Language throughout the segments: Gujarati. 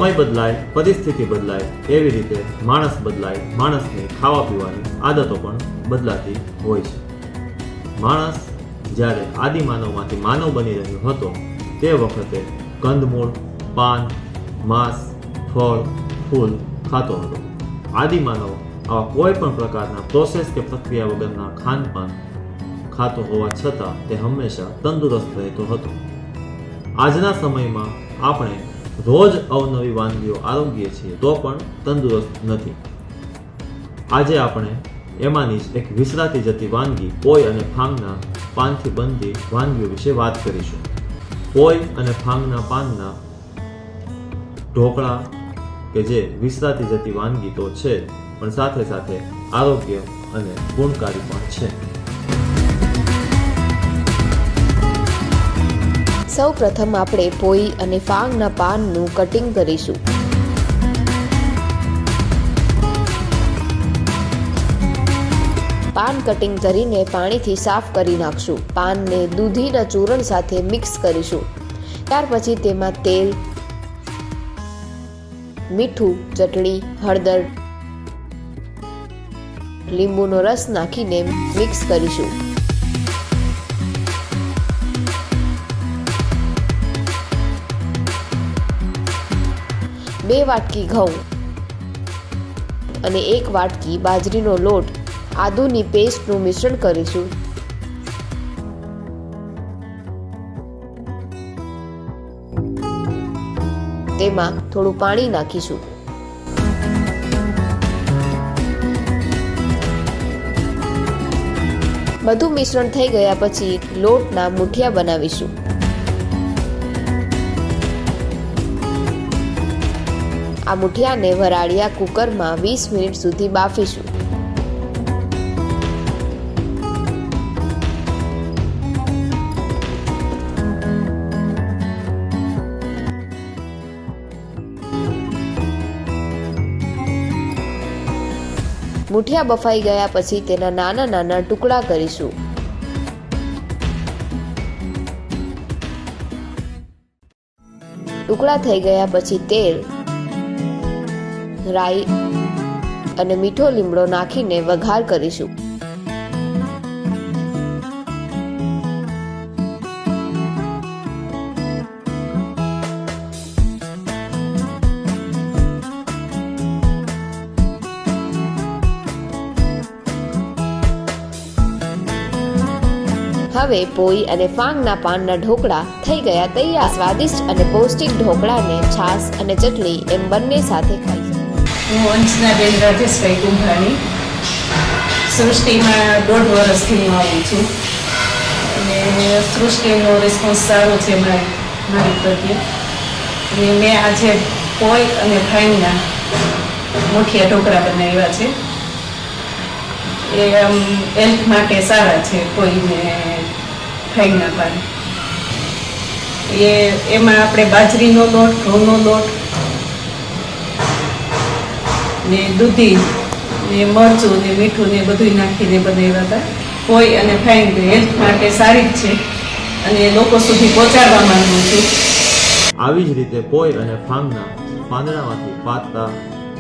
સમય બદલાય, પરિસ્થિતિ બદલાય, એવી રીતે માણસ બદલાય, માણસની ખાવા પીવાની આદતો પણ બદલાતી હોય છે. માણસ જ્યારે આદિમાનવમાંથી માનવ બની રહ્યો હતો તે વખતે કંદમૂળ, પાન, માંસ, ફળ, ફૂલ ખાતો હતો. આદિમાનવ આવા કોઈ પણ પ્રકારના પ્રોસેસ કે પ્રક્રિયા વગરના ખાનપાન ખાતો હોવા છતાં તે હંમેશા તંદુરસ્ત રહેતો હતો. આજના સમયમાં આપણે રોજ અવનવી વાનગીઓ આરોગીએ છીએ તો પણ તંદુરસ્ત નથી. આજે આપણે એમાંની જ એક વિસરાતી જતી વાનગી પોઈ અને ફાંગના પાનથી બનતી વાનગીઓ વિશે વાત કરીશું. પોઈ અને ફાંગના પાનના ઢોકળા કે જે વિસરાતી જતી વાનગી તો છે પણ સાથે સાથે આરોગ્ય અને ગુણકારી પણ છે. સૌ પ્રથમ આપણે પોઈ અને ફાંગના પાનનું કટિંગ કરીશું. પાન કટિંગ કરીને પાણીથી સાફ કરી નાખશું. પાનને દૂધીના ચૂરણ સાથે મિક્સ કરીશું. ત્યાર પછી તેમાં તેલ, મીઠું, ચટણી, હળદર, લીંબુનો રસ નાખીને મિક્સ કરીશું. 2 વાટકી ઘઉં અને 1 વાટકી બાજરીનો લોટ, આદુની પેસ્ટનું મિશ્રણ કરીશું. તેમાં થોડું પાણી નાખીશું. બધું મિશ્રણ થઈ ગયા પછી લોટના મુઠિયા બનાવીશું. આ મુઠિયાને વરાળિયા કુકરમાં 20 મિનિટ સુધી બાફીશું. મુઠિયા બફાઈ ગયા પછી તેના નાના નાના ટુકડા કરીશું. ટુકડા થઈ ગયા પછી તેલ, રાઈ અને મીઠો લીમડો નાખીને વઘાર કરીશું. હવે પોઈ અને ફાંગના પાનના ઢોકળા થઈ ગયા તૈયાર. સ્વાદિષ્ટ અને પૌષ્ટિક ઢોકળાને છાશ અને ચટણી એમ બંને સાથે ખાઈ. હું અંજનાબેન રાજેશભાઈ કુંભાણી સૃષ્ટિમાં 1.5 વર્ષથી હું આવું છું અને સૃષ્ટિનો રિસ્પોન્સ સારો છે મારી પ્રત્યે. અને મેં આજે પોઈ અને ફાંગના મુઠિયા ઢોકળા બનાવ્યા છે. એ હેલ્થ માટે સારા છે પોઈ ને ફાંગના પાન. એમાં આપણે બાજરીનો લોટ, ઘઉંનો લોટ ને દૂધી ને મરચું ને મીઠું ને બધું નાખીને બનાવ્યા હતા. પોઈ અને ફાંગ હેલ્થ માટે સારી જ છે અને લોકો સુધી પહોંચાડવા માંગુ છું. આવી જ રીતે પોઈ અને ફાંગના પાંદડામાંથી પાતળા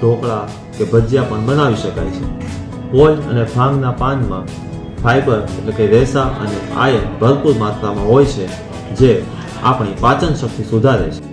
ઢોકળા કે ભજીયા પણ બનાવી શકાય છે. પોઈ અને ફાંગના પાનમાં ફાઈબર એટલે કે રેસા અને આયર્ન ભરપૂર માત્રામાં હોય છે જે આપણી પાચન શક્તિ સુધારે છે.